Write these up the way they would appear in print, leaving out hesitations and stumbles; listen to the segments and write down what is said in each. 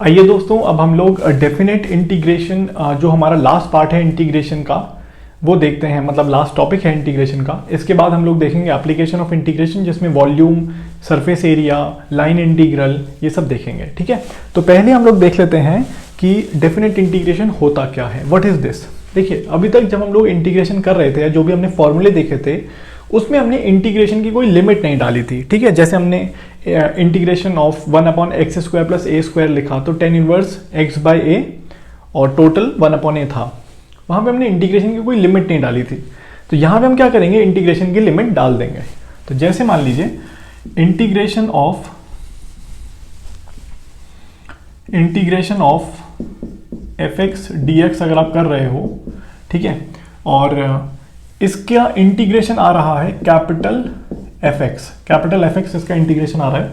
आइए दोस्तों, अब हम लोग डेफिनेट इंटीग्रेशन जो हमारा लास्ट पार्ट है इंटीग्रेशन का वो देखते हैं। मतलब लास्ट टॉपिक है इंटीग्रेशन का। इसके बाद हम लोग देखेंगे एप्लीकेशन ऑफ इंटीग्रेशन, जिसमें volume, surface area, line integral, ये सब देखेंगे। ठीक है, तो पहले हम लोग देख लेते हैं कि डेफिनेट इंटीग्रेशन होता क्या है, व्हाट इज दिस। देखिए, अभी तक जब हम लोग इंटीग्रेशन कर रहे थे या जो भी हमने फॉर्मूले देखे थे उसमें हमने इंटीग्रेशन की कोई लिमिट नहीं डाली थी। ठीक है, जैसे हमने integration of 1/x² plus a² लिखा तो tan inverse x by a और टोटल 1/a था। वहां पे हमने इंटीग्रेशन की कोई लिमिट नहीं डाली थी। तो यहां पे हम क्या करेंगे, इंटीग्रेशन की लिमिट डाल देंगे। तो जैसे मान लीजिए इंटीग्रेशन ऑफ fx dx अगर आप कर रहे हो, ठीक है, और इसका इंटीग्रेशन आ रहा है कैपिटल fx इसका इंटीग्रेशन आ रहा है।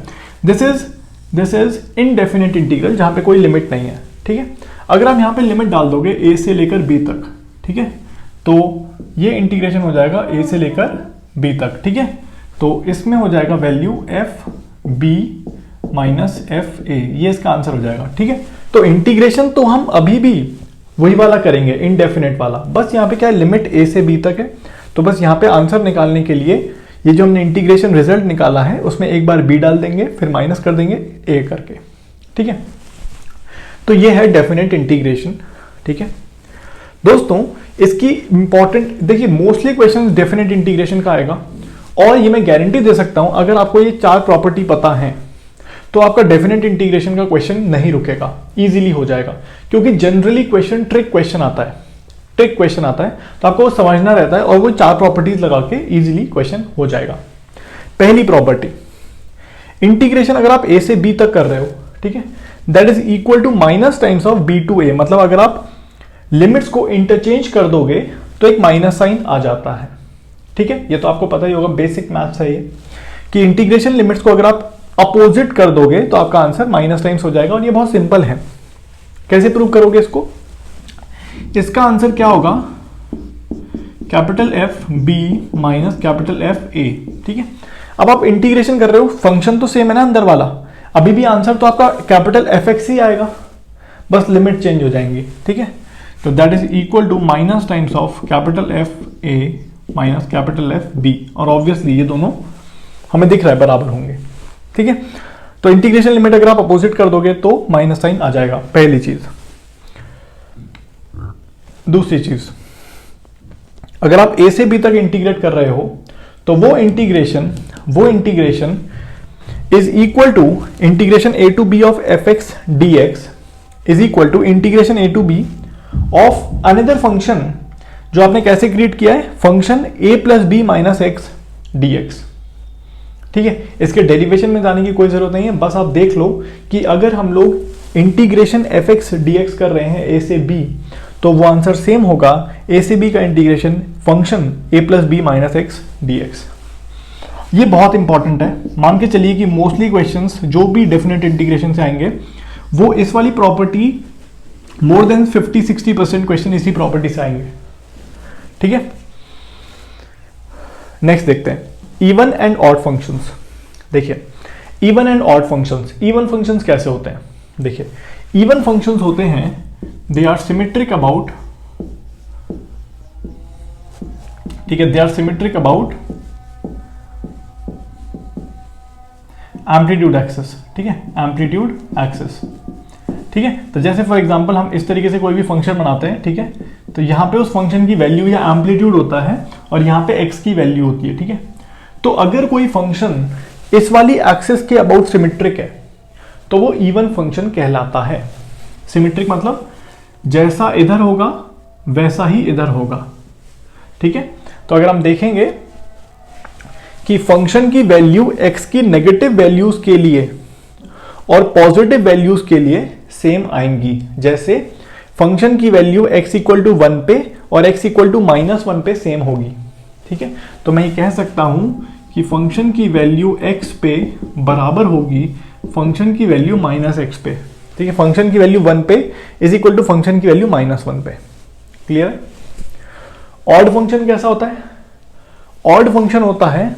दिस इज इनडेफिनेट इंटीग्रल, जहां पे कोई लिमिट नहीं है। ठीक है, अगर आप यहां पे लिमिट डाल दोगे a से लेकर b तक, ठीक है, तो ये इंटीग्रेशन हो जाएगा a से लेकर b तक। ठीक है, तो इसमें हो जाएगा value f b minus f a, ये इसका आंसर हो जाएगा। ठीक है, तो इंटीग्रेशन तो हम अभी भी वही वाला करेंगे, इनडेफिनेट वाला। बस यहाँ पे क्या है, लिमिट a से b तक है। तो बस यहाँ पे आंसर निकालने के लिए ये जो हमने इंटीग्रेशन रिजल्ट निकाला है उसमें एक बार b डाल देंगे, फिर माइनस कर देंगे a करके। ठीक है, तो ये है डेफिनेट इंटीग्रेशन। ठीक है दोस्तों, इसकी इंपॉर्टेंट देखिए, मोस्टली क्वेश्चन डेफिनेट इंटीग्रेशन का आएगा, और ये मैं गारंटी दे सकता हूं अगर आपको ये 4 प्रॉपर्टी पता है तो आपका डेफिनेट इंटीग्रेशन का क्वेश्चन नहीं रुकेगा, इजीली हो जाएगा। क्योंकि जनरली क्वेश्चन ट्रिक क्वेश्चन आता है, तो आपको वो समझना रहता है और वो 4 प्रॉपर्टीज लगा के इजीली क्वेश्चन हो जाएगा। पहली प्रॉपर्टी, इंटीग्रेशन अगर आप a से b तक कर रहे हो, ठीक है, that is equal to minus times of b to a। मतलब अगर आप लिमिट्स को इंटरचेंज कर दोगे तो एक माइनस साइन आ जाता है। ठीक है, ये तो आपको पता ही होगा, बेसिक मैथ्स है ये, कि इंटीग्रेशन लिमिट्स को अगर आप अपोजिट कर दोगे तो आपका आंसर माइनस टाइम्स हो जाएगा। और ये बहुत सिंपल है। कैसे प्रूव करोगे इसको? इसका आंसर क्या होगा, capital F B minus capital F A। ठीक है, अब आप इंटीग्रेशन कर रहे हो, फंक्शन तो सेम है ना अंदर वाला, अभी भी आंसर तो आपका कैपिटल Fx ही आएगा, बस लिमिट चेंज हो जाएंगी। ठीक है, तो that is equal to minus times of capital F A minus capital F B, और ऑब्वियसली ये दोनों हमें दिख रहा है बराबर होंगे। ठीक है, तो इंटीग्रेशन लिमिट अगर आप अपोजिट कर दोगे तो माइनस साइन आ जाएगा, पहली चीज। दूसरी चीज, अगर आप a से b तक इंटीग्रेट कर रहे हो तो वो integration is equal to integration a to b of fx dx is equal to integration a to b of another function, जो आपने कैसे क्रिएट किया है, function a plus b minus x dx। ठीक है, इसके डेरिवेशन में जाने की कोई जरूरत नहीं है, बस आप देख लो कि अगर हम लोग इंटीग्रेशन fx dx कर रहे हैं a से b तो वो आंसर सेम होगा a से b का integration function a plus b minus x dx। ये बहुत इंपॉर्टेंट है। मान के चलिए कि मोस्टली क्वेश्चंस जो भी डेफिनेट इंटीग्रेशन से आएंगे वो इस वाली प्रॉपर्टी, मोर देन 50-60% क्वेश्चन इसी प्रॉपर्टी से आएंगे। ठीक है, नेक्स्ट देखते हैं इवन एंड ऑड फंक्शंस। देखिए, even and odd functions, even functions कैसे होते हैं? देखिए, इवन फंक्शंस होते हैं, दे आर सिमेट्रिक अबाउट, ठीक है, they are symmetric about amplitude axis. ठीक है, एम्पलीट्यूड एक्सिस। ठीक है, तो जैसे फॉर एग्जांपल हम इस तरीके से कोई भी फंक्शन बनाते हैं, ठीक है, तो यहां पे उस फंक्शन की वैल्यू या एम्पलीट्यूड होता है और यहां पे x की वैल्यू होती है। ठीक है, तो अगर कोई फंक्शन इस वाली एक्सिस के अबाउट सिमेट्रिक है तो वो इवन फंक्शन कहलाता है। सिमेट्रिक मतलब जैसा इधर होगा वैसा ही इधर होगा। ठीक है, तो अगर हम देखेंगे कि फंक्शन की वैल्यू x की नेगेटिव वैल्यूज के लिए और पॉजिटिव वैल्यूज के लिए सेम आएंगी। जैसे फंक्शन की वैल्यू x इक्वल टू 1 पे और x इक्वल टू -1 पे सेम होगी। ठीक है, तो मैं ये कह सकता हूं कि फंक्शन की वैल्यू x पे बराबर होगी फंक्शन की वैल्यू -x पे। ठीक है, फंक्शन की वैल्यू 1 पे इज इक्वल टू फंक्शन की वैल्यू -1 पे। क्लियर है? ऑड फंक्शन कैसा होता है? ऑड फंक्शन होता है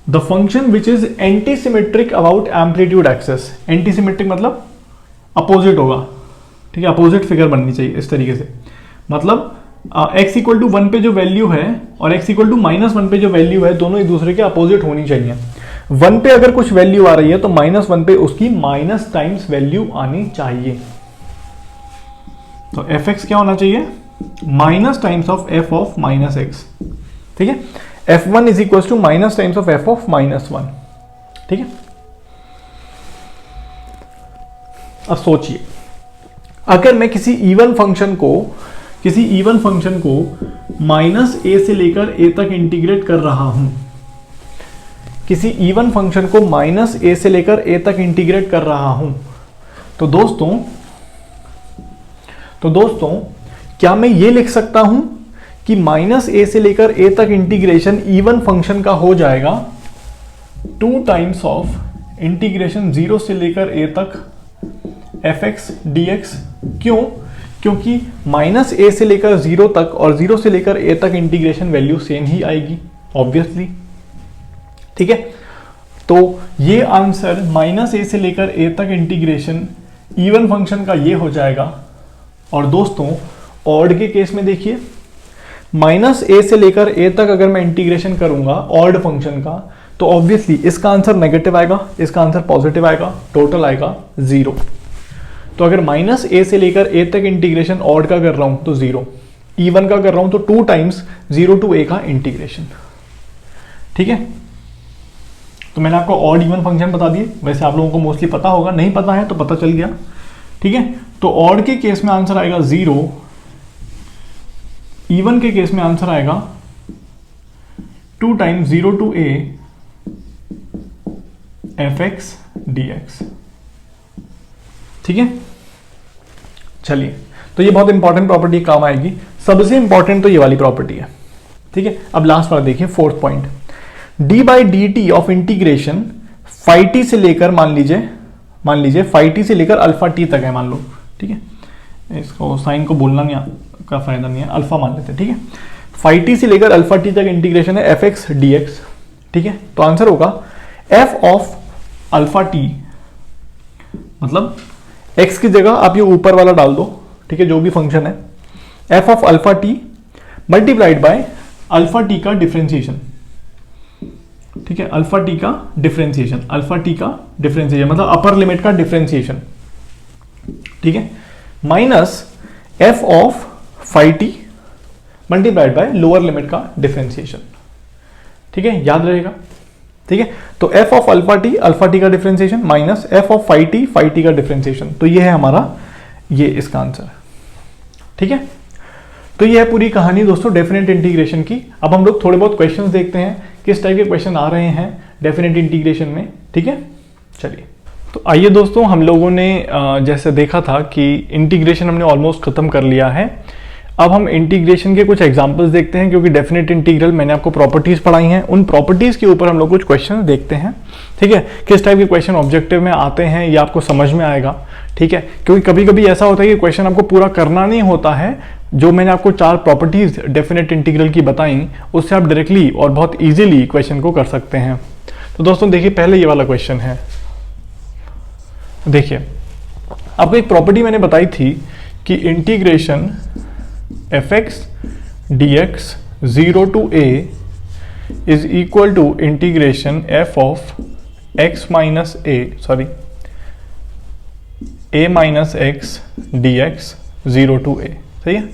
the function which is antisymmetric about amplitude axis. Antisymmetric मतलब अपोजिट होगा, ठीक है, अपोजिट फिगर बननी चाहिए इस तरीके से। मतलब x इक्वल टू 1 पे जो वैल्यू है और x इक्वल टू -1 पे जो वैल्यू है, दोनों एक दूसरे के अपोजिट होनी चाहिए। 1 पे अगर कुछ वैल्यू आ रही है तो -1 पे उसकी माइनस टाइम्स वैल्यू आनी चाहिए। तो fx क्या होना चाहिए? Minus times of f of -x, ठीक है। f1 is equal to minus times of f of -1, ठीक है। अब सोचिए, अगर मैं किसी इवन फंक्शन को -a से लेकर a तक इंटीग्रेट कर रहा हूं, किसी इवन फंक्शन को -a से लेकर a तक इंटीग्रेट कर रहा हूं, तो दोस्तों क्या मैं ये लिख सकता हूं कि -a से लेकर a तक इंटीग्रेशन इवन फंक्शन का हो जाएगा 2 टाइम्स ऑफ इंटीग्रेशन 0 से लेकर a तक fx dx। क्यों? क्योंकि -a से लेकर 0 तक और 0 से लेकर a तक इंटीग्रेशन वैल्यू सेम ही आएगी, ऑब्वियसली, ठीक है। तो ये आंसर -a से लेकर a तक इंटीग्रेशन इवन फंक्शन का ये हो जाएगा। और दोस्तों ऑड के केस में देखिए, -a से लेकर a तक अगर मैं इंटीग्रेशन करूंगा ऑड फंक्शन का, तो ऑब्वियसली इसका आंसर नेगेटिव आएगा, इसका आंसर पॉजिटिव आएगा, टोटल आएगा 0। तो अगर -a से लेकर a तक इंटीग्रेशन ऑड का कर रहा हूं तो 0, इवन का कर रहा हूं तो 2 टाइम्स 0 to a का इंटीग्रेशन, ठीक है। तो मैंने आपको ऑड इवन फंक्शन बता दिए, वैसे आप लोगों को मोस्टली पता होगा, नहीं पता है तो पता चल गया, ठीक है। तो ऑड के केस में आंसर आएगा 0, इवन के केस में आंसर आएगा 2 times 0 to a fx dx, ठीक है। चलिए, तो ये बहुत इंपॉर्टेंट प्रॉपर्टी काम आएगी, सबसे इंपॉर्टेंट तो ये वाली प्रॉपर्टी है, ठीक है। अब लास्ट वाला देखिए, 4th point, d by d t of integration phi t से लेकर मान लीजिए फाई टी से लेकर अल्फा टी तक है, मान लो, ठीक है। इसको साइन को बोलना नहीं का फायदा नहीं है, अल्फा मान लेते हैं, ठीक है। फाई टी से लेकर अल्फा टी तक इंटीग्रेशन है एफ एक्स डी एक्स, ठीक है। तो आंसर होगा एफ ऑफ अल्फा टी, मतलब x की जगह आप ये ऊपर वाला डाल दो, ठीक है, जो भी फंक्शन है, f of alpha T multiplied by alpha t का डिफरेंशिएशन, ठीक है। अल्फा टी का डिफरेंशिएशन मतलब अपर लिमिट का डिफरेंशिएशन, ठीक है, minus f of phi t multiplied by lower limit का डिफरेंशिएशन, ठीक है, याद रहेगा, ठीक है। तो f ऑफ अल्फा टी का differentiation minus f of phi t का डिफरेंशिएशन, तो ये है हमारा ये इसका आंसर, ठीक है। तो ये है पूरी कहानी दोस्तों डेफिनेट इंटीग्रेशन की। अब हम लोग थोड़े बहुत क्वेश्चंस देखते हैं, किस टाइप के क्वेश्चन आ रहे हैं डेफिनेट इंटीग्रेशन में, ठीक है। चलिए, तो आइए दोस्तों, हम लोगों ने जैसे देखा था कि इंटीग्रेशन हमने ऑलमोस्ट खत्म कर लिया है। अब हम इंटीग्रेशन के कुछ एग्जांपल्स देखते हैं, क्योंकि डेफिनेट इंटीग्रल मैंने आपको प्रॉपर्टीज पढ़ाई हैं, उन प्रॉपर्टीज के ऊपर हम लोग कुछ क्वेश्चन देखते हैं, ठीक है। किस टाइप के क्वेश्चन ऑब्जेक्टिव में आते हैं ये आपको समझ में आएगा, ठीक है। क्योंकि कभी कभी ऐसा होता है कि क्वेश्चन आपको पूरा करना नहीं होता है, जो मैंने आपको 4 प्रॉपर्टीज डेफिनेट इंटीग्रल की बताई, उससे आप डायरेक्टली और बहुत ईजिली क्वेश्चन को कर सकते हैं। तो दोस्तों देखिए, पहले ये वाला क्वेश्चन है, देखिए आपको एक प्रॉपर्टी मैंने बताई थी कि integration fx dx 0 to a is equal to integration f of x minus a minus x dx 0 to a, सही है,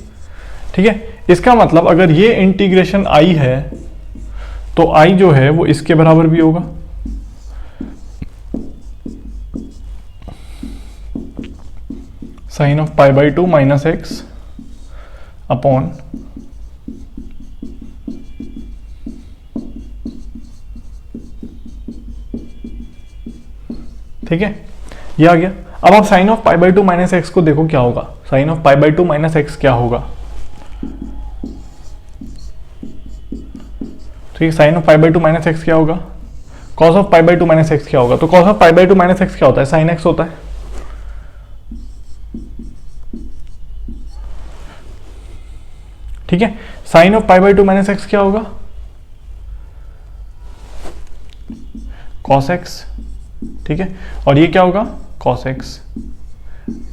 ठीक है। इसका मतलब अगर ये इंटीग्रेशन i है तो i जो है वो इसके बराबर भी होगा, sine of pi by 2 minus x upon ठीक है, ये आ गया। अब आप sine of pi by 2 minus x को देखो क्या होगा, sine of pi by 2 minus x क्या होगा, ठीक है। Sine of pi by 2 minus x क्या होगा, cos of pi by 2 minus x क्या होगा, तो cos of pi by 2 minus x क्या होता है, साइन एक्स होता है, ठीक है। Sine of pi by 2 minus x क्या होगा, cos x, ठीक है, और ये क्या होगा cos x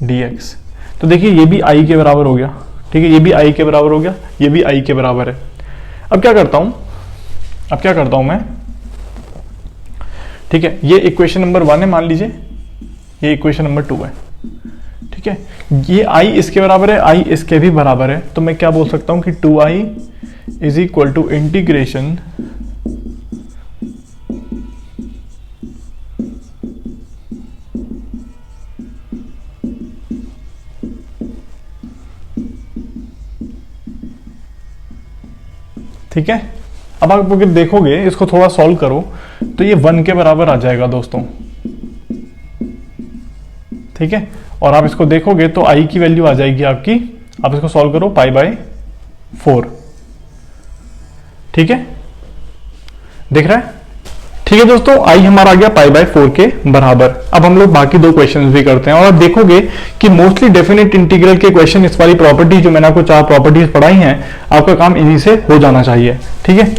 dx। तो देखिए ये भी i के बराबर हो गया, ठीक है, ये भी i के बराबर हो गया, ये भी i के बराबर है। अब क्या करता हूं मैं, ठीक है, ये इक्वेशन नंबर 1 है मान लीजिए, ये इक्वेशन नंबर 2 है, ठीक है, ये i इसके बराबर है, i इसके भी बराबर है, तो मैं क्या बोल सकता हूं कि 2i is equal to integration ठीक है। अब आप अगर देखोगे इसको थोड़ा सॉल्व करो तो ये 1 के बराबर आ जाएगा दोस्तों, ठीक है, और आप इसको देखोगे तो i की वैल्यू आ जाएगी आपकी, आप इसको सॉल्व करो π/4, ठीक है, दिख रहा है, ठीक है दोस्तों, i हमारा आ गया π/4 के बराबर। अब हम लोग बाकी दो क्वेश्चंस भी करते हैं, और आप देखोगे कि मोस्टली डेफिनेट इंटीग्रल के क्वेश्चन, इस वाली प्रॉपर्टी जो मैंने आपको 4 प्रॉपर्टीज पढ़ाई हैं, आपका काम इन्हीं से हो जाना चाहिए, ठीक है।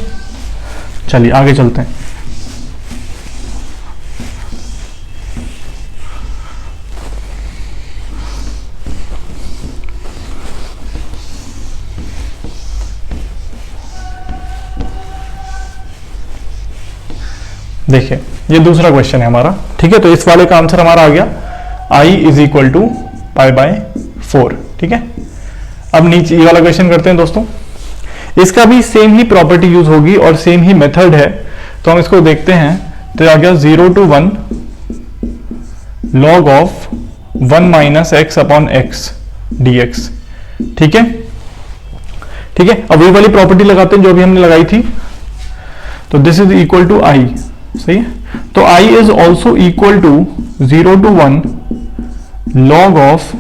चलिए आगे चलते हैं। देखिए ये दूसरा क्वेश्चन है हमारा, ठीक है, तो इस वाले का आंसर हमारा आ गया i इज इक्वल टू π/4, ठीक है। अब नीचे ये वाला क्वेश्चन करते हैं दोस्तों, इसका भी सेम ही प्रॉपर्टी यूज होगी और सेम ही मेथड है, तो हम इसको देखते हैं। तो आ गया 0 to 1 log of 1 minus x upon x dx, ठीक है, ठीक है। अब वही वाली प्रॉपर्टी लगाते हैं जो अभी हमने लगाई थी, तो this is equal to i, सही है, तो i is also equal to 0 to 1 log of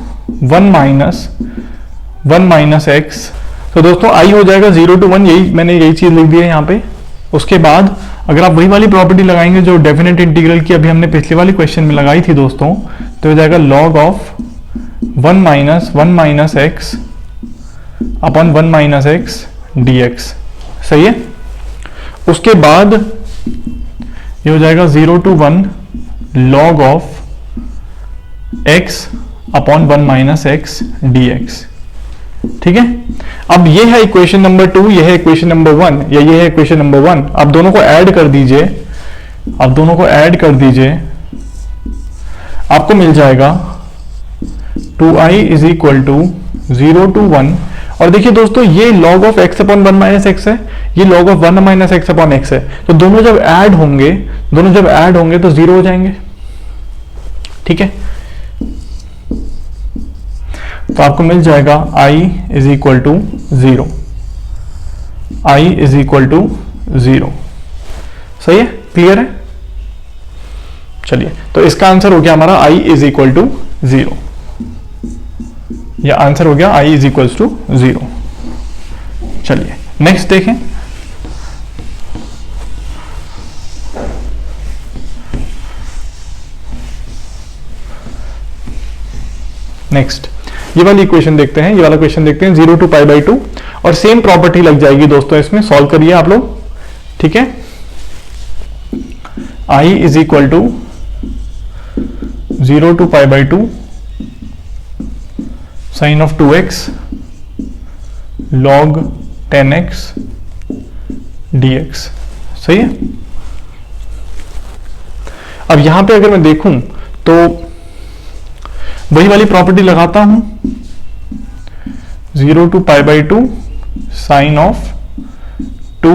1 minus x. तो दोस्तों i हो जाएगा 0 to 1, यही चीज लिख दी है यहाँ पे। उसके बाद अगर आप वही वाली प्रॉपर्टी लगाएंगे जो डेफिनेट इंटीग्रल की अभी हमने पिछले वाली क्वेश्चन में लगाई थी दोस्तों, तो हो जाएगा log of 1 minus x upon 1 minus x dx, सही है। उसके बाद ये हो जाएगा 0 to 1 log of x upon 1 minus x dx, ठीक है। अब ये है इक्वेशन नंबर 2, ये है इक्वेशन नंबर 1, या ये है इक्वेशन नंबर 1। आप दोनों को ऐड कर दीजिए, आपको मिल जाएगा 2i is equal to 0 to 1, और देखिए दोस्तों ये log of x upon 1 minus x है, ये log of 1 minus x upon x है, तो दोनों जब ऐड होंगे तो 0 हो जाएंगे, ठीक है। तो आपको मिल जाएगा i इज इक्वल टू 0, सही है, क्लियर है। चलिए तो इसका आंसर हो गया हमारा i इज इक्वल टू 0, या आंसर हो गया i इज इक्वल टू 0। चलिए नेक्स्ट देखें। नेक्स्ट ये वाली इक्वेशन देखते हैं, 0 to π/2, और सेम प्रॉपर्टी लग जाएगी दोस्तों इसमें। सॉल्व करिए आप लोग, ठीक है। i is equal to 0 to π/2 sine of 2x log 10x dx, सही है। अब यहां पे अगर मैं देखूं तो वही वाली प्रॉपर्टी लगाता हूं, 0 to π/2 sine of 2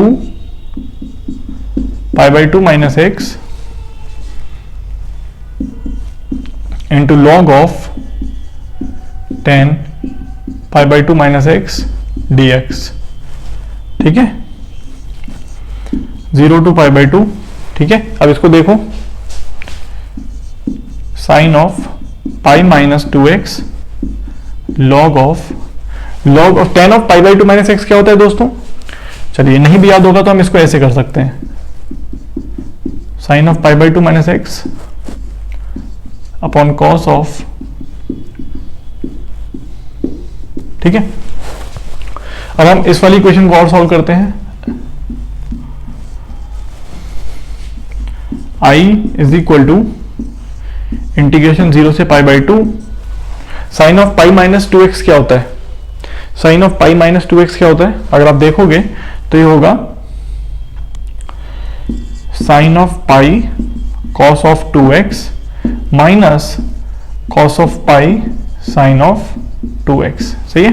π/2 minus x into log of 10 π/2 minus x dx, ठीक है, 0 to π/2, ठीक है। अब इसको देखो, sine of pi minus 2x log of 10 of π/2 minus x क्या होता है दोस्तों। चलिए नहीं भी याद होगा तो हम इसको ऐसे कर सकते हैं, sine of π/2 minus x upon cos of, ठीक है। अब हम इस वाली इक्वेशन को और सॉल्व करते हैं। I is equal to integration 0 से pi by 2, sine of pi minus 2x क्या होता है, sine of pi minus 2x क्या होता है, अगर आप देखोगे तो ये होगा sine of pi cos of 2x minus cos of pi sine of 2x, सही है।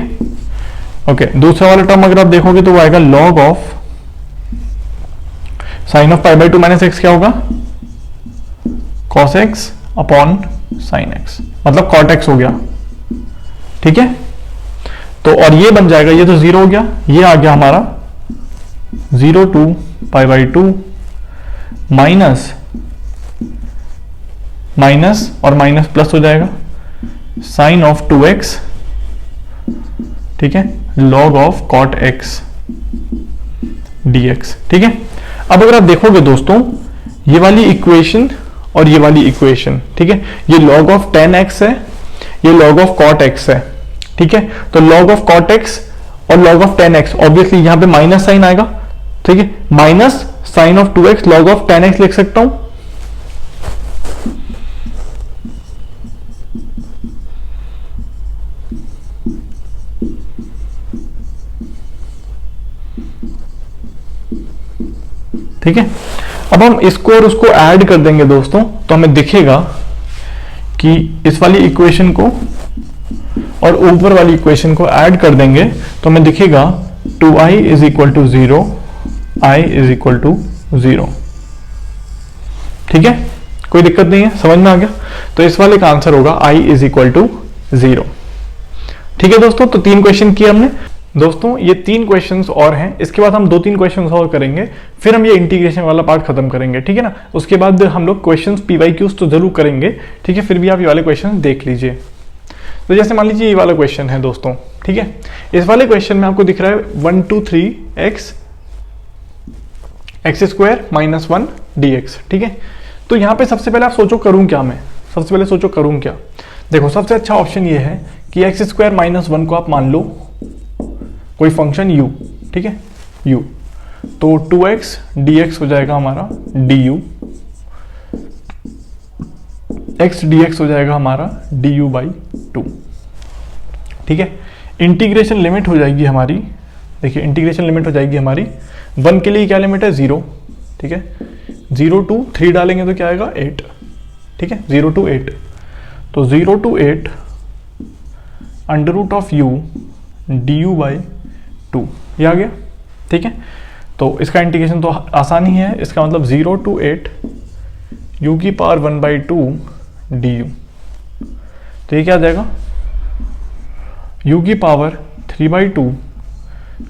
ओके, दूसरा वाला टर्म अगर आप देखोगे तो वो आएगा log of sine of pi by 2 minus x क्या होगा, cos x upon sine x, मतलब कॉट एक्स हो गया, ठीक है। तो और ये बन जाएगा, ये तो 0 हो गया, ये आ गया हमारा 0 to pi by 2 minus minus और माइनस प्लस हो जाएगा साइन ऑफ 2x, ठीक है, log of cot x dx, ठीक है। अब अगर आप देखोगे दोस्तों ये वाली इक्वेशन और ये वाली इक्वेशन, ठीक है, ये log ऑफ 10x है, ये log ऑफ cot x है, ठीक है। तो log ऑफ cot x और log ऑफ 10x, ऑब्वियसली यहां पे माइनस साइन आएगा, ठीक है, minus sine of 2x log of 10x लिख सकता हूं, ठीक है। अब हम इसको और उसको ऐड कर देंगे दोस्तों, तो हमें दिखेगा कि इस वाली इक्वेशन को और ऊपर वाली इक्वेशन को ऐड कर देंगे तो हमें दिखेगा 2i is equal to 0, i is equal to 0, ठीक है, कोई दिक्कत नहीं है, समझ में आ गया। तो इस वाले का आंसर होगा i इज इक्वल टू 0, ठीक है दोस्तों। तो 3 क्वेश्चन किए हमने दोस्तों, ये 3 क्वेश्चंस और हैं, इसके बाद हम 2-3 क्वेश्चंस और करेंगे, फिर हम ये इंटीग्रेशन वाला पार्ट खत्म करेंगे, ठीक है ना। उसके बाद हम लोग क्वेश्चंस PYQs तो जरूर करेंगे, ठीक है, फिर भी आप ये वाले क्वेश्चन देख लीजिए। तो जैसे मान लीजिए ये वाला क्वेश्चन है दोस्तों, ठीक है, इस वाले क्वेश्चन में आपको दिख रहा है 1 2 3 x स्क्वायर माइनस 1 dx, ठीक है। तो यहाँ पे सबसे पहले आप सोचो करूँ क्या, मैं सबसे पहले सोचो करूँ क्या। देखो सबसे अच्छा ऑप्शन ये है कि x स्क्वायर माइनस 1 को आप मान लो कोई फंक्शन u, ठीक है, u, तो 2x dx हो जाएगा हमारा du, x dx हो जाएगा हमारा du बाई 2, ठीक है। इंटीग्रेशन लिमिट हो जाएगी हमारी, देखिए इंटीग्रेशन लिमिट हो जाएगी हमारी 1 के लिए क्या लिमिट है 0, ठीक है, 0 टू 3 डालेंगे तो क्या आएगा 8, ठीक है, 0 टू 8, तो 0 to 8 under root of u du by 2, ये आ गया, ठीक है। तो इसका इंटीग्रेशन तो आसान ही है, इसका मतलब 0 टू 8 u की पावर 1 बाई 2 du, तो ये क्या आ जाएगा u की power 3 by 2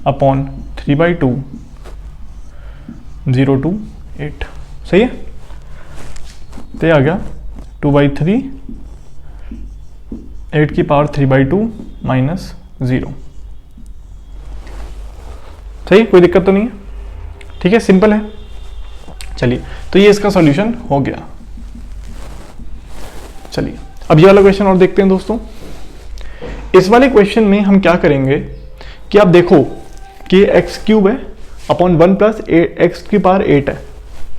upon 3 by 2 0 to 8, सही है। तो ये आ गया 2 बाई 3 8 की पावर 3 बाई 2 माइनस 0, सही, कोई दिक्कत तो नहीं है, ठीक है, सिंपल है। चलिए, तो ये इसका सॉल्यूशन हो गया। चलिए अब ये वाला क्वेश्चन और देखते हैं दोस्तों। इस वाले क्वेश्चन में हम क्या करेंगे कि आप देखो कि एक्स क्यूब है अपॉन 1 प्लस एक्स की पावर 8 है,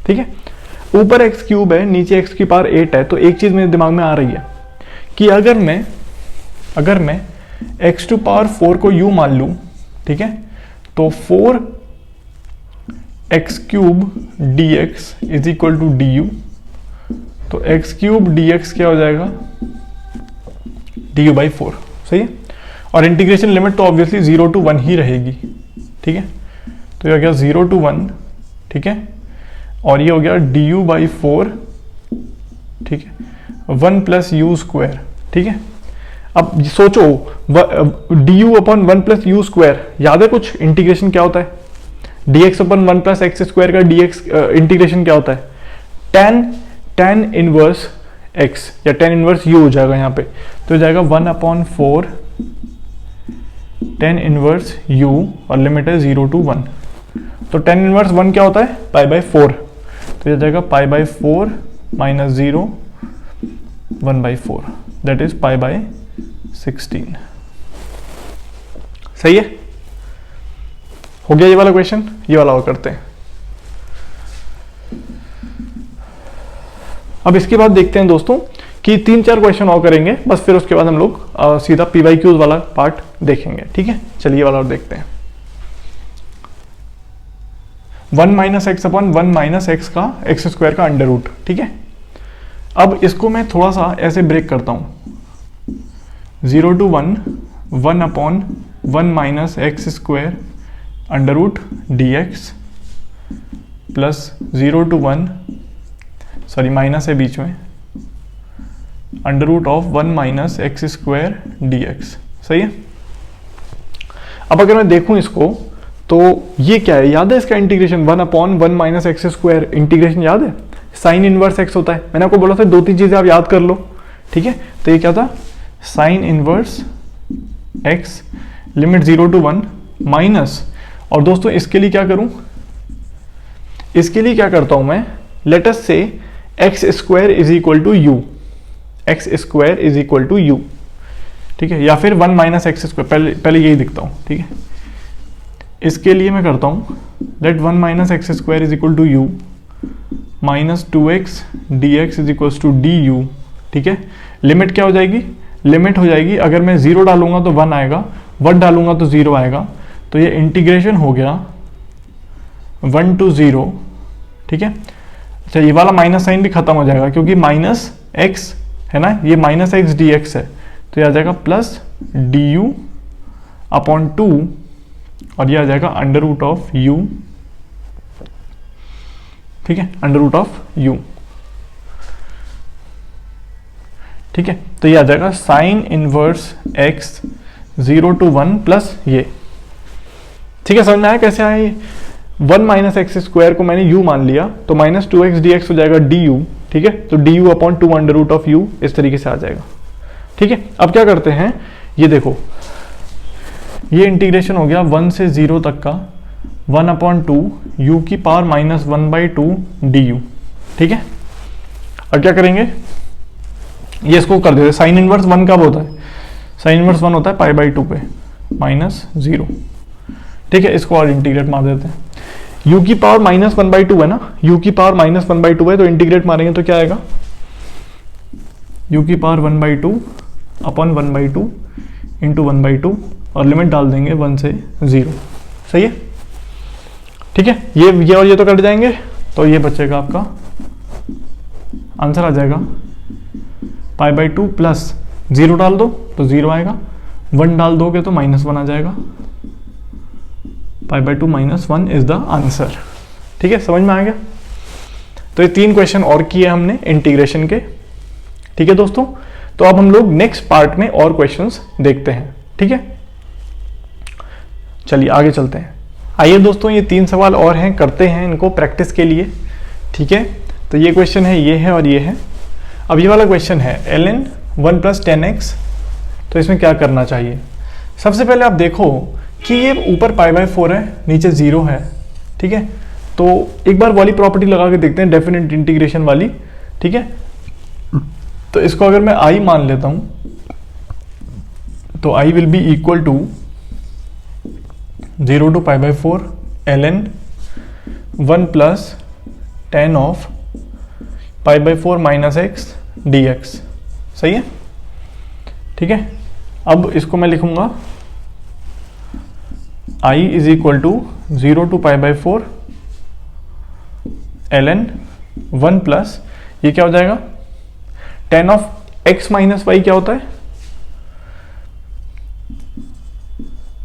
ठीक है, ऊपर एक्स क्यूब है नीचे एक्स की पावर 8 है। तो एक चीज मेरे दिमाग में आ रही है कि अगर मैं एक्स टू पावर 4 को u मान लूं, ठीक है, तो 4 x cube d x is equal to d u, तो एक्स क्यूब डी एक्स क्या हो जाएगा डी यू बाई 4, सही है। और इंटीग्रेशन लिमिट तो ऑब्वियसली 0 टू 1 ही रहेगी, ठीक है, तो ये हो गया 0 टू 1, ठीक है, और ये हो गया डी यू बाई 4, ठीक है, 1 प्लस यू स्क्वायर, ठीक है। अब सोचो D you upon 1 plus you square, याद है कुछ इंटीग्रेशन क्या होता है, D x upon 1 plus x square का डी एक्स इंटीग्रेशन क्या होता है, tan इनवर्स x या tan इनवर्स u हो जाएगा यहाँ पे, तो हो जाएगा 1 अपॉन 4 tan इनवर्स u और लिमिट है 0 टू 1, तो tan इनवर्स 1 क्या होता है पाई बाई 4, तो ये जाएगा pi by 4 minus 0 1 by 4 that is pi by 16, सही है, हो गया ये वाला क्वेश्चन। ये वाला और करते हैं। अब इसके बाद देखते हैं दोस्तों कि 3-4 क्वेश्चन और करेंगे बस, फिर उसके बाद हम लोग सीधा PYQs वाला पार्ट देखेंगे। ठीक है, चलिए वाला और देखते हैं। 1 - x अपन 1 - x का x स्क्वायर का अंडर रूट। ठीक है, अब इसको मैं थोड़ा सा ऐसे ब्रेक करता हूँ, 0 to 1 1/1 - x square under root dx plus 0 to 1, sorry minus है बीच में, under root of 1 - x square dx। सही है। अब अगर मैं देखूं इसको तो ये क्या है, याद है इसका इंटीग्रेशन 1/1 - x स्क्वायर, इंटीग्रेशन याद है, साइन इनवर्स x होता है। मैंने आपको बोला था 2-3 चीजें आप याद कर लो। ठीक है, तो ये क्या था, sine inverse x limit 0 to 1 minus, और दोस्तों इसके लिए क्या करूं, इसके लिए क्या करता हूं मैं, लेट अस से x square is equal to u, x square is equal to u. ठीक है, या फिर 1 - x स्क्वायर, पहले यही दिखता हूं। ठीक है, इसके लिए मैं करता हूं let 1 - x square is equal to u minus 2x dx is equal to du। ठीक है, लिमिट क्या हो जाएगी, लिमिट हो जाएगी, अगर मैं 0 डालूंगा तो 1 आएगा, 1 डालूंगा तो 0 आएगा, तो ये इंटीग्रेशन हो गया 1 to 0। ठीक है, अच्छा ये वाला माइनस साइन भी खत्म हो जाएगा क्योंकि माइनस x है ना, ये माइनस x dx है, तो ये आ जाएगा प्लस du अपॉन 2, और ये आ जाएगा अंडर रूट ऑफ u। ठीक है, अंडर रूट ऑफ u। ठीक है, तो ये आ जाएगा sine inverse x 0 to 1 plus ये। ठीक है, समझ में आया कैसे आया ये, 1 - x स्क्वायर को मैंने u मान लिया, तो माइनस 2x dx हो जाएगा du। ठीक है, तो du upon 2 under root of u इस तरीके से आ जाएगा। ठीक है, अब क्या करते हैं, ये देखो ये इंटीग्रेशन हो गया 1 से 0 तक का 1/2 u की पावर -1/2 du। ठीक है, अब क्या करेंगे, ये इसको कर देते, साइन इनवर्स 1 कब होता है, साइन इनवर्स 1 होता है π/2 पे -0। ठीक है, इसको और इंटीग्रेट मार देते हैं, u की पावर -1/2 है ना, u की पावर -1/2 है, तो इंटीग्रेट मारेंगे तो क्या आएगा, u की पावर 1/2 अपॉन 1/2 इंटू 1/2, और लिमिट डाल देंगे 1 से 0। सही है। ठीक है, ये और ये तो कट जाएंगे, तो ये बचेगा आपका, आंसर आ जाएगा π/2 प्लस 0 डाल दो तो 0 आएगा, 1 डाल दोगे तो -1 आ जाएगा, π/2 -1 इज द आंसर। ठीक है, समझ में आ गया। तो ये 3 क्वेश्चन और किए हमने इंटीग्रेशन के। ठीक है दोस्तों, तो अब हम लोग नेक्स्ट पार्ट में और क्वेश्चंस देखते हैं। ठीक है, चलिए आगे चलते हैं। आइए दोस्तों, ये 3 सवाल और हैं, करते हैं इनको प्रैक्टिस के लिए। ठीक है, तो ये क्वेश्चन है, ये है और ये है। अब ये वाला क्वेश्चन है ln 1 + 10x, तो इसमें क्या करना चाहिए। सबसे पहले आप देखो कि ये ऊपर π/4 है, नीचे 0 है। ठीक है, तो एक बार वाली प्रॉपर्टी लगा के देखते हैं, डेफिनेट इंटीग्रेशन वाली। ठीक है, तो इसको अगर मैं i मान लेता हूं तो i will be equal to 0 to π/4 ln 1 + 10 of π/4 - x dx। सही है। ठीक है, अब इसको मैं लिखूंगा i is equal to 0 to π/4 ln 1 plus ये क्या हो जाएगा, 10 ऑफ x - y क्या होता है,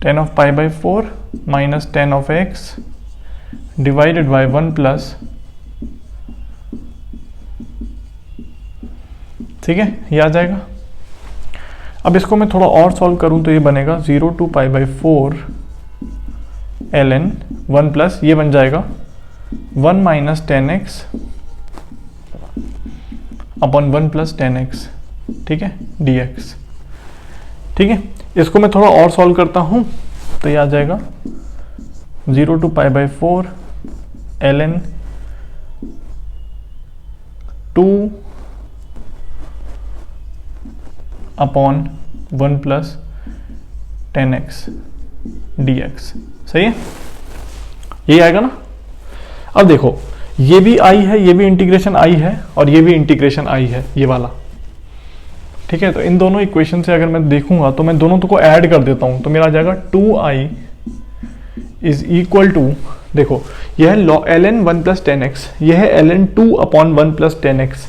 10 of π/4 minus 10 of x divided by 1 plus. ठीक है, ये आ जाएगा। अब इसको मैं थोड़ा और सॉल्व करूं तो ये बनेगा 0 to π/4 ln 1 प्लस ये बन जाएगा 1 - 10x अपॉन 1 + 10x। ठीक है, dx। ठीक है, इसको मैं थोड़ा और सॉल्व करता हूं तो ये आ जाएगा 0 to π/4 ln 2 upon 1 + 10x dx। सही है, यही आएगा ना। अब देखो ये भी आई है, ये भी इंटीग्रेशन आई है, और ये भी इंटीग्रेशन आई है, ये वाला। ठीक है, तो इन दोनों इक्वेशन से अगर मैं देखूंगा तो मैं दोनों को ऐड कर देता हूं, तो मेरा आ जाएगा 2i इज इक्वल टू, देखो यह है ln 1 प्लस 10x, यह है ln 2 अपॉन 1 प्लस 10x।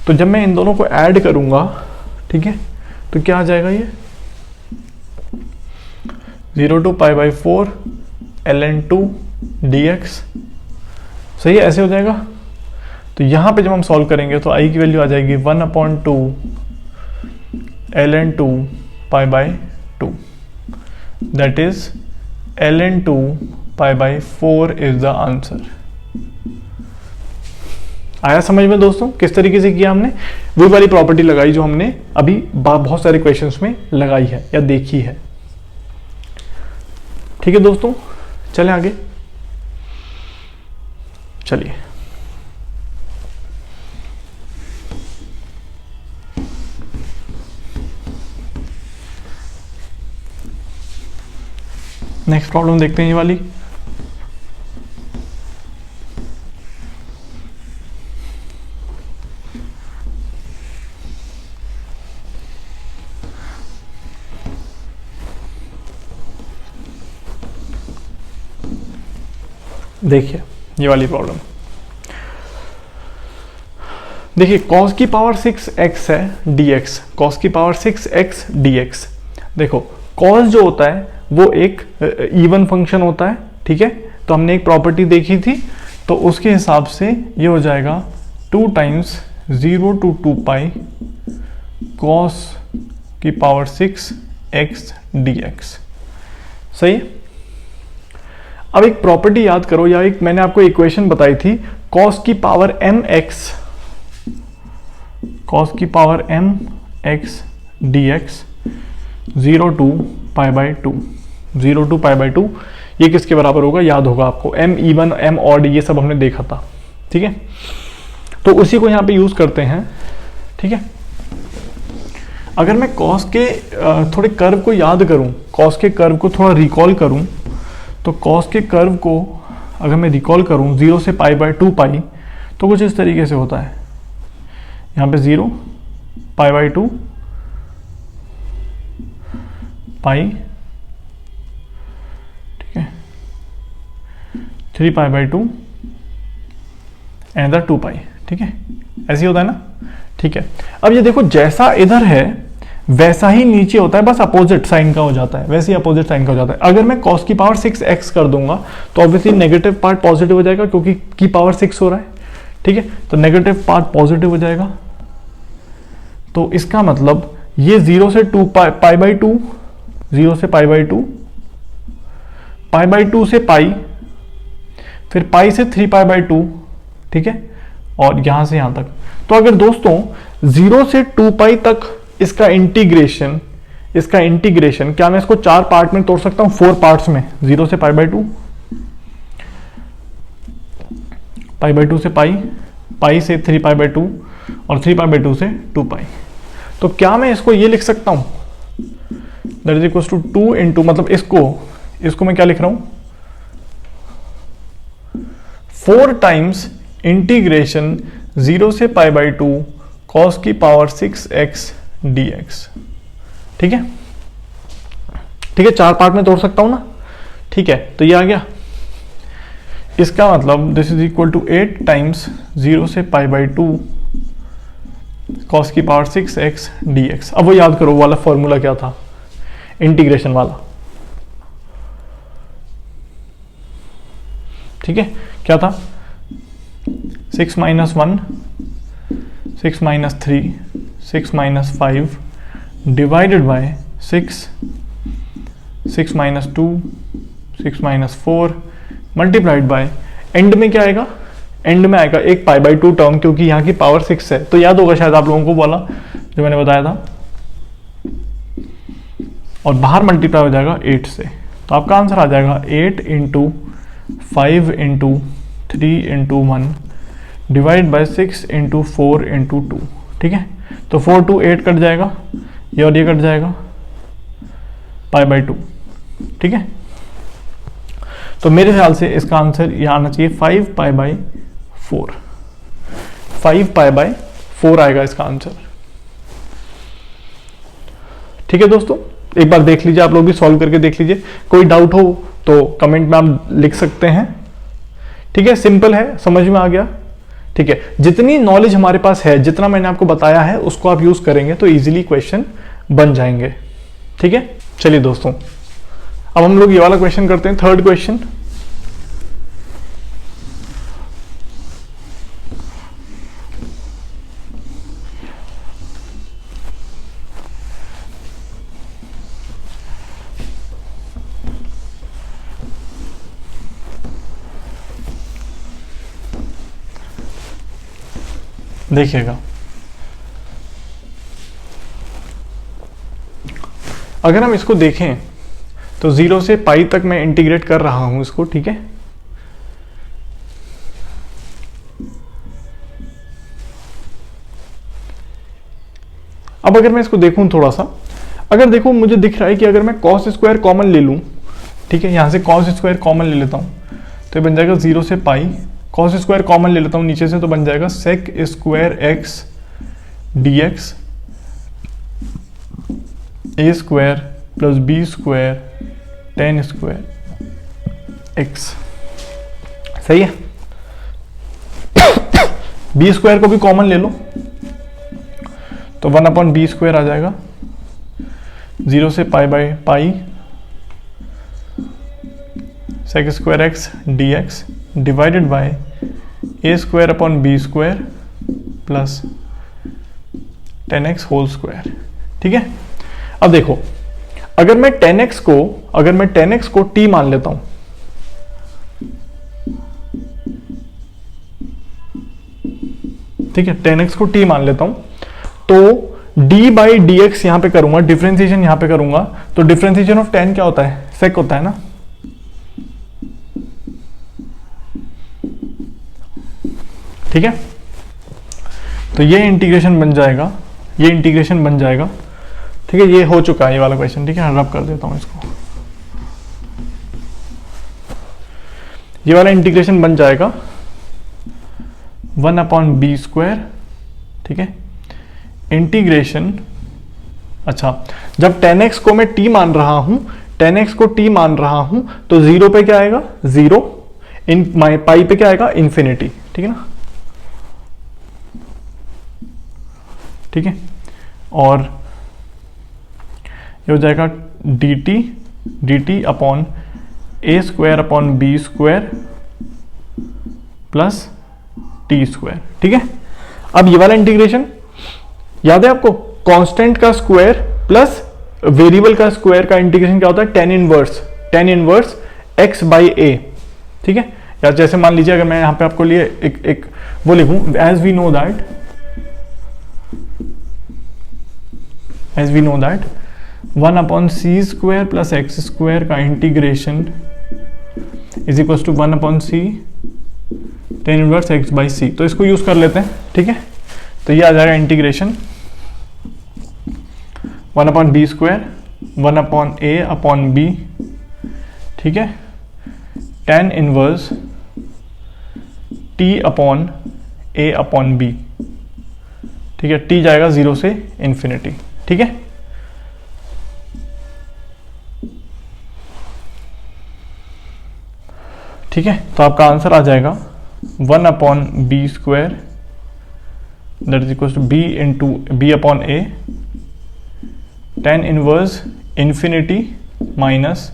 तो जब मैं इन दोनों को ऐड करूंगा, ठीक है, तो क्या आ जाएगा, ये 0 to pi by 4 ln 2 dx। सही है, ऐसे हो जाएगा। तो यहां पे जब हम सॉल्व करेंगे तो i की वैल्यू आ जाएगी 1 upon 2 ln 2 pi by 2, that is ln 2 pi by 4 is the answer. आया समझ में दोस्तों किस तरीके से किया हमने? वही वाली प्रॉपर्टी लगाई जो हमने अभी बहुत सारे क्वेश्चंस में लगाई है या देखी है। ठीक है दोस्तों, चलें आगे। चलिए नेक्स्ट प्रॉब्लम देखते हैं, ये वाली। देखिए ये वाली प्रॉब्लम, देखिए cos की पावर 6x है dx, cos की पावर 6x dx। देखो cos जो होता है वो एक इवन फंक्शन होता है, ठीक है। तो हमने एक प्रॉपर्टी देखी थी, तो उसके हिसाब से ये हो जाएगा 2 टाइम्स 0 to 2 पाई cos की पावर 6x dx। सही है। अब एक प्रॉपर्टी याद करो, या एक मैंने आपको इक्वेशन बताई थी, cos की पावर mx, cos की power mx dx 0 to pi by 2, 0 to pi by 2, ये किसके बराबर होगा? याद होगा आपको, m इवन m ऑड ये सब हमने देखा था, ठीक है। तो उसी को यहाँ पे यूज करते हैं, ठीक है। अगर मैं cos के थोड़े कर्व को याद करूं, cos के कर्व को थोड़ा रिकॉल करूं, तो cos के कर्व को अगर मैं रिकॉल करूं 0 से पाई बाई 2 पाई, तो कुछ इस तरीके से होता है। यहाँ पे 0 पाई बाई 2 पाई, ठीक है, 3 पाई बाई 2 एंड 2 पाई, ठीक है, ऐसे ही होता है ना, ठीक है। अब ये देखो जैसा इधर है वैसा ही नीचे होता है, बस अपोजिट साइन का हो जाता है, वैसे ही अपोजिट साइन का हो जाता है। अगर मैं cos की पावर 6x कर दूंगा तो ऑब्वियसली नेगेटिव पार्ट पॉजिटिव हो जाएगा, क्योंकि की पावर 6 हो रहा है, ठीक है। तो नेगेटिव पार्ट पॉजिटिव हो जाएगा, तो इसका मतलब ये 0 से 2 पाई बाई 2, 0 से पाई बाई 2, पाई बाई 2 से पाई, फिर पाई से 3 पाई बाई 2, ठीक है, और यहां से यहां तक। तो अगर दोस्तों 0 से 2 पाई तक इसका इंटीग्रेशन क्या मैं इसको 4 पार्ट में तोड़ सकता हूं? 4 पार्ट्स में, 0 से पाई बाई 2, पाई बाई 2 से पाई, पाई से 3 पाई बाई 2, और 3 पाई बाई 2 से 2 पाई। तो क्या मैं इसको ये लिख सकता हूं, that is equal to 2 into, मतलब इसको मैं क्या लिख रहा हूं, 4 टाइम्स इंटीग्रेशन 0 से पाई बाई 2 cos की पावर 6x dx, ठीक है, ठीक है, 4 पार्ट में तोड़ सकता हूं ना, ठीक है। तो ये आ गया, इसका मतलब this is equal to 8 times 0 से पाई बाई 2 cos की पावर 6x dx। अब वो याद करो वाला फॉर्मूला क्या था, इंटीग्रेशन वाला, ठीक है, क्या था? 6 minus 1, 6 minus 3, 6 minus 5 divided by 6, 6 minus 2, 6 minus 4 multiplied by, and में क्या आएगा? एंड में आएगा एक पाई बाई 2 टर्म, क्योंकि यहाँ की पावर 6 है। तो याद होगा शायद आप लोगों को वाला जो मैंने बताया था, और बाहर मल्टीप्लाई हो जाएगा 8 से। तो आपका आंसर आ जाएगा 8 into 5 into 3 into 1 divide by 6 into 4 into 2, ठीक है। तो 4 to 8 कट जाएगा, ये और ये कट जाएगा, पाई बाई 2, ठीक है। तो मेरे ख्याल से इसका आंसर ये आना चाहिए 5 पाई बाई 4, 5 पाई बाय 4 आएगा इसका आंसर। ठीक है दोस्तों, एक बार देख लीजिए, आप लोग भी सॉल्व करके देख लीजिए। कोई डाउट हो तो कमेंट में आप लिख सकते हैं। ठीक है, सिंपल है, समझ में आ गया। ठीक है, जितनी नॉलेज हमारे पास है, जितना मैंने आपको बताया है, उसको आप यूज करेंगे तो इजीली क्वेश्चन बन जाएंगे। ठीक है, चलिए दोस्तों, अब हम लोग ये वाला क्वेश्चन करते हैं, थर्ड क्वेश्चन। देखिएगा, अगर हम इसको देखें तो 0 से पाई तक मैं इंटीग्रेट कर रहा हूं इसको। ठीक है, अब अगर मैं इसको देखूं थोड़ा सा, अगर देखो मुझे दिख रहा है कि अगर मैं कॉस स्क्वायर कॉमन ले लूं, ठीक है, यहां से कॉस स्क्वायर कॉमन ले लेता हूं तो ये बन जाएगा 0 से पाई, कॉस स्क्वायर कॉमन ले लेता हूं नीचे से तो बन जाएगा sec square x d x a square plus b square ten square x. सही है, बी स्क्वायर को भी कॉमन ले लो तो 1/b स्क्वायर आ जाएगा, 0 से pi by pi sec square x d x divided by a square upon b square plus 10x whole square. ठीक है, अब देखो, अगर मैं 10x को t मान लेता हूं, ठीक है, 10x को t मान लेता हूं तो d बाई डी एक्स यहां पे करूंगा, डिफरेंशिएशन यहां पे करूंगा तो डिफरेंशिएशन ऑफ 10 क्या होता है, सेक होता है ना। ठीक है, तो ये इंटीग्रेशन बन जाएगा, ये इंटीग्रेशन बन जाएगा। ठीक है, ये हो चुका है ये वाला क्वेश्चन। ठीक है, रब कर देता हूं इसको, ये वाला इंटीग्रेशन बन जाएगा 1/b स्क्वायर। ठीक है, इंटीग्रेशन, अच्छा, जब 10x को मैं t मान रहा हूं, 10x को t मान रहा हूं तो 0 पे क्या आएगा, 0, इन पाई पे क्या आएगा, इंफिनिटी। ठीक है ना, ठीक है, और ये हो जाएगा dt upon a square upon b square plus t square. ठीक है, अब ये वाला इंटीग्रेशन याद है आपको, कांस्टेंट का स्क्वायर प्लस वेरिएबल का स्क्वायर का इंटीग्रेशन क्या होता है, tan इनवर्स x बाई ए। ठीक है, या जैसे मान लीजिए अगर मैं यहां पे आपको लिए एक वो लिखूं, as we know that 1/c square plus x square का integration is equal to 1/c tan inverse x by c. तो इसको यूज कर लेते हैं। ठीक है, तो ये आ जाएगा integration 1/b square 1/a upon b। ठीक है, tan inverse t upon a upon b। ठीक है, t जाएगा 0 से इंफिनिटी। ठीक है, ठीक है, तो आपका आंसर आ जाएगा 1/b square that is equal to b into b upon a tan inverse infinity minus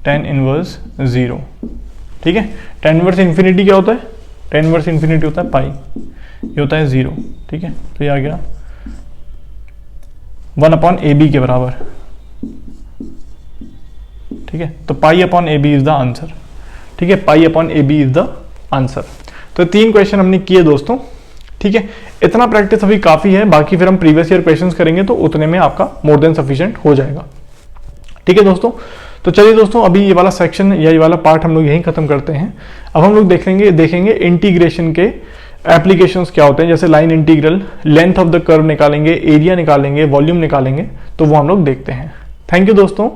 tan inverse 0। ठीक है, tan इनवर्स इंफिनिटी क्या होता है, tan इनवर्स इंफिनिटी होता है पाई, ये होता है 0। ठीक है, तो ये आ गया 1/ab के बराबर। ठीक है, तो pi upon ab is the answer. ठीक है, pi upon ab is the answer. तो 3 क्वेश्चन हमने किए दोस्तों। ठीक है, इतना प्रैक्टिस अभी काफी है, बाकी फिर हम प्रीवियस ईयर क्वेश्चंस करेंगे तो उतने में आपका मोर देन सफिशिएंट हो जाएगा। ठीक है दोस्तों, तो चलिए दोस्तों, अभी ये वाला सेक्शन या ये वाला पार्ट हम लोग यहीं खत्म करते हैं। अब हम लोग देखेंगे इंटीग्रेशन के एप्लीकेशंस क्या होते हैं, जैसे line integral, length of the curve निकालेंगे, एरिया निकालेंगे, वॉल्यूम निकालेंगे, तो वो हम लोग देखते हैं। थैंक यू दोस्तों।